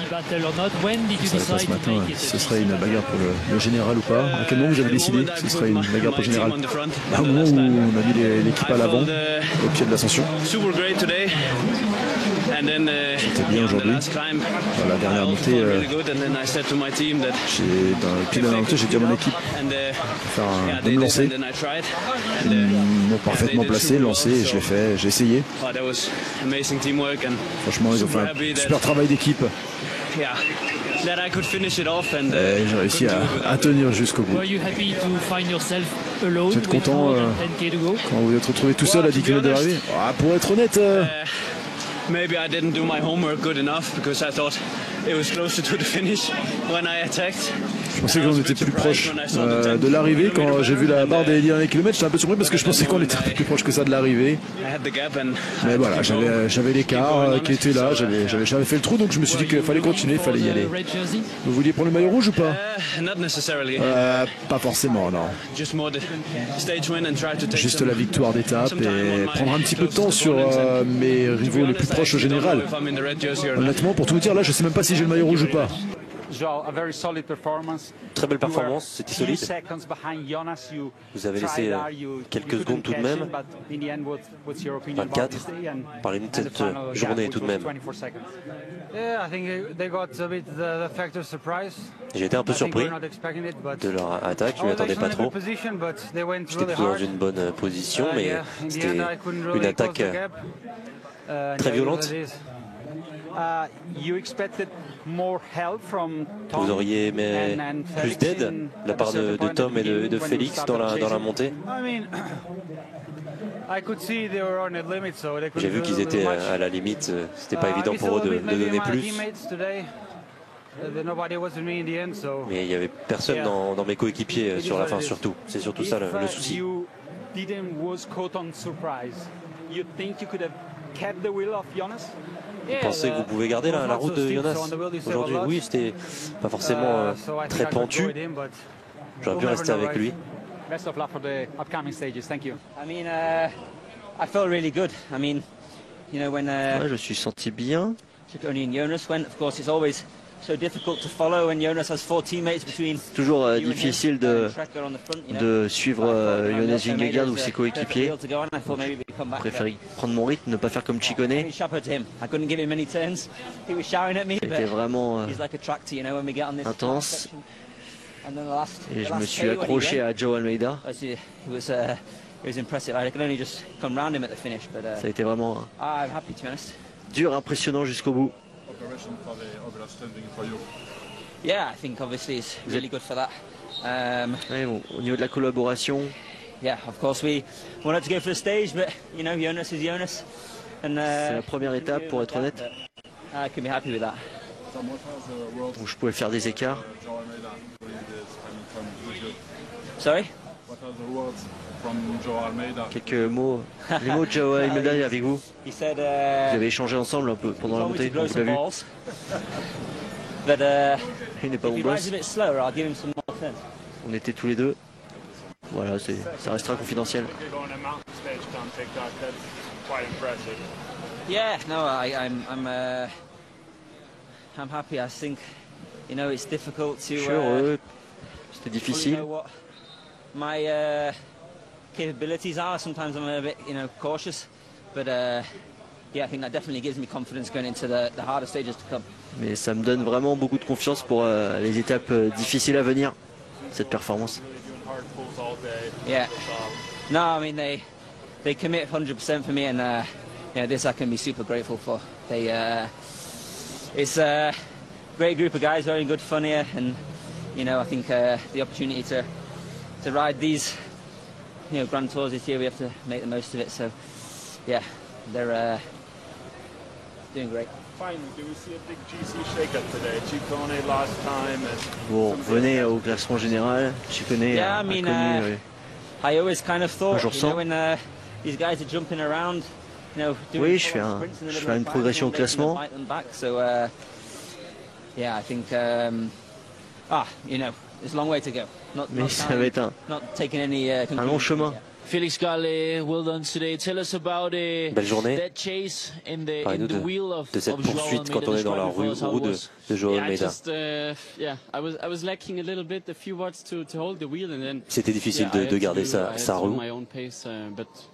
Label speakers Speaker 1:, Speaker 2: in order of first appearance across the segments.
Speaker 1: pas ce matin si ce serait une bagarre pour le général ou pas. À quel moment vous avez décidé que ce serait une bagarre pour le général? À un moment où on a mis l'équipe à l'avant, au pied de l'ascension. C'était bien aujourd'hui. Dans la dernière montée, dans le pied de la montée, j'ai dit à mon équipe de me lancer. Ils m'ont parfaitement placé, lancé, et je l'ai fait, j'ai essayé. Franchement, ils ont fait un super travail d'équipe. J'ai réussi à tenir jusqu'au bout. Vous êtes content quand vous êtes retrouvé tout seul à 10 km de l'arrivée? Pour être honnête,
Speaker 2: maybe I didn't do my homework good enough because I thought it was closer to the finish when I attacked.
Speaker 1: Je pensais qu'on était plus proche de l'arrivée. Quand j'ai vu la barre des derniers kilomètres, j'étais un peu surpris parce que je pensais qu'on était un peu plus proche que ça de l'arrivée. Mais voilà, j'avais l'écart qui était là, j'avais fait le trou, donc je me suis dit qu'il fallait continuer, il fallait y aller. Vous vouliez prendre le maillot rouge ou pas? Pas forcément, non. Juste la victoire d'étape et prendre un petit peu de temps sur mes rivaux les plus proches au général. Honnêtement, pour tout vous dire, là, je sais même pas si j'ai le maillot rouge ou pas.
Speaker 3: Très belle performance, c'était solide. Vous avez laissé quelques secondes tout de même. 24. Parlez-nous de cette journée tout de même. J'ai été un peu surpris de leur attaque, je ne m'y attendais pas trop. J'étais plutôt dans une bonne position, mais c'était une attaque très violente. Vous auriez aimé plus d'aide de la part de Tom et de Félix dans la montée? J'ai vu qu'ils étaient à la limite, c'était pas évident pour eux de donner plus. Mais il n'y avait personne dans mes coéquipiers sur la fin surtout. C'est surtout ça le souci. Vous pensez que vous pouvez garder la route de Jonas aujourd'hui? Oui, c'était pas forcément très pentu. J'aurais pu rester avec lui.
Speaker 4: Ouais,
Speaker 3: je me suis senti bien. C'est toujours difficile de suivre Jonas Vingegaard ou ses coéquipiers. Je préfère prendre mon rythme, ne pas faire comme Ciccone. C'était vraiment intense. Et je me suis accroché à Joe Almeida. Ça a été vraiment dur, impressionnant jusqu'au bout. Ouais, bon, au niveau de la collaboration,
Speaker 4: yeah, of course we wanted to go for the stage, but you know, Jonas is Jonas. And
Speaker 3: c'est la première étape, pour être honnête.
Speaker 4: I can be happy with that.
Speaker 3: Où je pouvais faire des écarts.
Speaker 4: Sorry?
Speaker 3: Quelques mots. Les mots de Joe Almeida avec vous. Vous avez échangé ensemble un peu pendant la montée, vous l'avez vu. Il n'est pas mon boss. On était tous les deux. Voilà, ça restera confidentiel.
Speaker 4: Yeah, no, I'm happy. I think, you know, it's difficult to.
Speaker 3: Je suis heureux. C'était difficile.
Speaker 4: My capabilities are. Sometimes I'm a bit, you know, cautious, but yeah, I think that definitely gives me confidence going into the harder stages to come.
Speaker 3: Mais ça me donne vraiment beaucoup de confiance pour les étapes difficiles à venir, cette performance.
Speaker 4: Yeah. No, I mean they commit 100% for me, and yeah, this I can be super grateful for. It's a great group of guys, very good fun here, and you know, I think the opportunity to ride these, you know, Grand Tours this year, we have to make the most of it. So, yeah, they're doing great.
Speaker 3: Vous revenez au classement général, Ciccone a connu un jour sans. Oui, je fais une progression au classement. Mais ça va être un long chemin.
Speaker 5: Felix Gall, well done today. Tell us about
Speaker 3: belle journée.
Speaker 5: that chase in the wheel of
Speaker 3: cette poursuite quand on est dans la roue de Joao Almeida. C'était difficile de garder sa roue.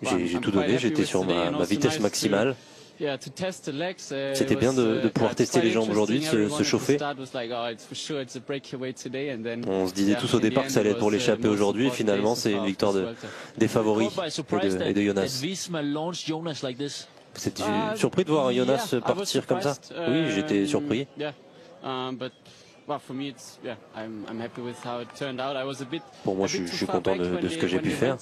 Speaker 3: J'ai tout donné, j'étais sur ma vitesse maximale. C'était bien de pouvoir tester les jambes aujourd'hui, de se chauffer. On se disait tous au départ que ça allait être pour l'échapper aujourd'hui. Finalement, c'est une victoire des favoris et de Jonas. Vous êtes surpris de voir Jonas partir comme ça? Oui, j'étais surpris. Pour moi, je suis content de ce que j'ai pu faire.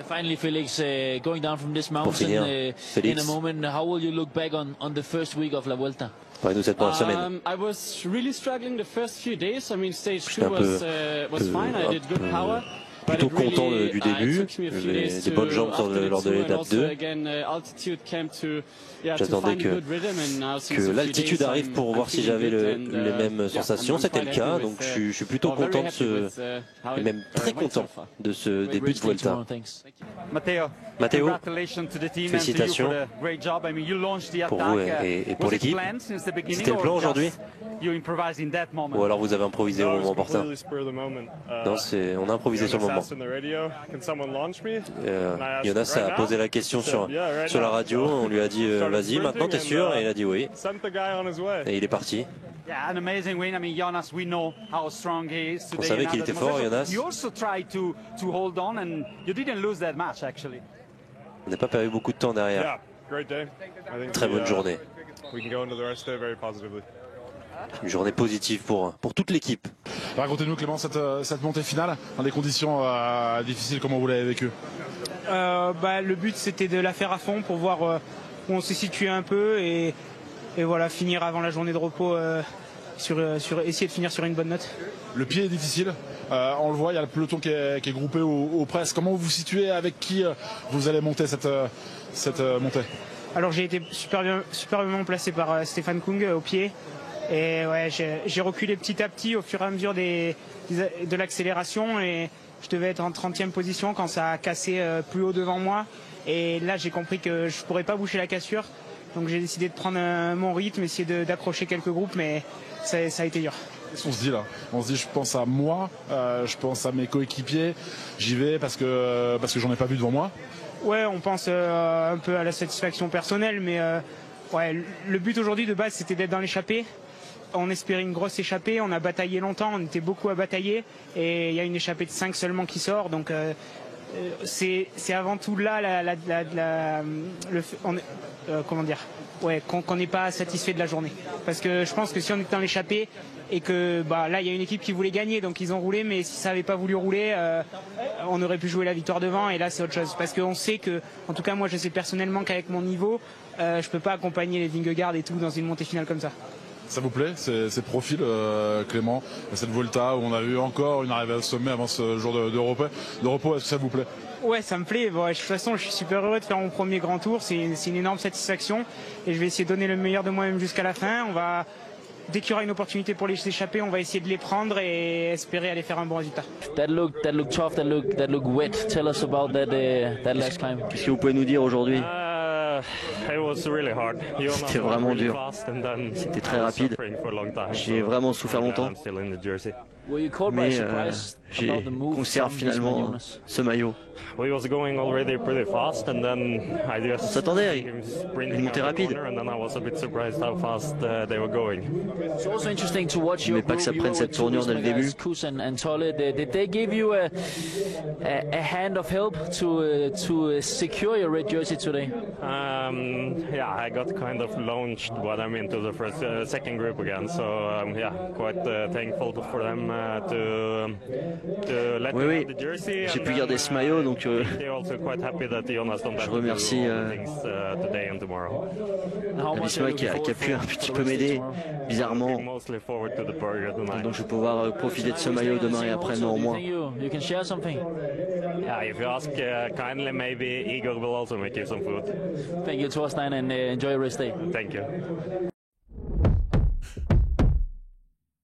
Speaker 5: Finally, Felix, going down from this
Speaker 3: Pour finir,
Speaker 5: mountain
Speaker 3: Félix,
Speaker 5: in a moment, how will you look back on the first week of la Vuelta?
Speaker 3: parlez-nous cette première semaine.
Speaker 2: I was really struggling the first few days. I mean, stage 2
Speaker 3: J'étais
Speaker 2: was fine. I did good power.
Speaker 3: plutôt content du début. J'avais des bonnes jambes lors de l'étape 2. J'attendais que l'altitude arrive pour voir si j'avais les mêmes sensations. C'était le cas, donc je suis plutôt content et même très content de ce début de Vuelta. Matteo, félicitations pour vous et pour l'équipe. C'était le plan aujourd'hui? Ou alors vous avez improvisé au moment opportun? Non, on a improvisé sur le moment. Jonas a posé la question sur la radio, on lui a dit vas-y maintenant t'es sûr? Et il a dit oui. Et il est parti. On savait qu'il était fort, Jonas. On n'a pas perdu beaucoup de temps derrière. Très bonne journée. Une journée positive pour toute l'équipe.
Speaker 6: Racontez-nous Clément cette montée finale dans des conditions difficiles, comment vous l'avez vécu?
Speaker 7: Le but c'était de la faire à fond pour voir où on s'est situé un peu et voilà, finir avant la journée de repos, essayer de finir sur une bonne note.
Speaker 6: Le pied est difficile, on le voit, il y a le peloton qui est groupé aux presses. Comment vous vous situez, avec qui vous allez monter cette montée?
Speaker 7: Alors j'ai été superbement placé par Stefan Kung au pied. Et ouais, j'ai reculé petit à petit au fur et à mesure de l'accélération et je devais être en 30e position quand ça a cassé plus haut devant moi. Et là, j'ai compris que je ne pourrais pas boucher la cassure. Donc j'ai décidé de prendre mon rythme, essayer d'accrocher quelques groupes, mais ça a été dur.
Speaker 6: Qu'est-ce qu'on se dit là? On se dit, je pense à moi, je pense à mes coéquipiers, j'y vais parce que j'en ai pas vu devant moi.
Speaker 7: Ouais, on pense un peu à la satisfaction personnelle, mais ouais, le but aujourd'hui de base, c'était d'être dans l'échappée. On espérait une grosse échappée, on a bataillé longtemps, on était beaucoup à batailler et il y a une échappée de 5 seulement qui sort, donc c'est avant tout là comment dire, ouais, qu'on n'est pas satisfait de la journée, parce que je pense que si on était dans l'échappée et que là il y a une équipe qui voulait gagner, donc ils ont roulé, mais si ça n'avait pas voulu rouler, on aurait pu jouer la victoire devant, et là c'est autre chose, parce qu'on sait que, en tout cas moi je sais personnellement qu'avec mon niveau, je peux pas accompagner les Vingegaard et tout dans une montée finale comme ça.
Speaker 6: Ça vous plaît, ces profils, Clément, cette Vuelta où on a eu encore une arrivée au sommet avant ce jour de repos, est-ce que ça vous plaît?
Speaker 7: Ouais, ça me plaît. Bon, de toute façon, je suis super heureux de faire mon premier grand tour. C'est une énorme satisfaction et je vais essayer de donner le meilleur de moi-même jusqu'à la fin. Dès qu'il y aura une opportunité pour les échapper, on va essayer de les prendre et espérer aller faire un bon résultat.
Speaker 5: That looked tough, that looked wet. Tell us about that last climb.
Speaker 3: Qu'est-ce que vous pouvez nous dire aujourd'hui?
Speaker 8: C'était vraiment dur.
Speaker 3: C'était très rapide. J'ai vraiment souffert longtemps. Mais j'ai conservé finalement ce maillot. On s'attendait à une montée rapide. Mais pas que ça prenne cette tournure dès le début.
Speaker 5: Did they give you a hand of help to secure your red jersey today?
Speaker 8: Yeah, I got kind of launched, but I'm into the second group again. So yeah, quite thankful for them to let me have the jersey.
Speaker 3: J'ai pu garder ce maillot, donc je remercie Visma qui a pu un petit peu m'aider, bizarrement. Donc je vais pouvoir profiter de ce maillot demain et après-demain au moins.
Speaker 8: Yeah, if you ask kindly, maybe Igor will also make you some food.
Speaker 5: Thank you, Thorstein, and enjoy your rest day.
Speaker 8: Thank you.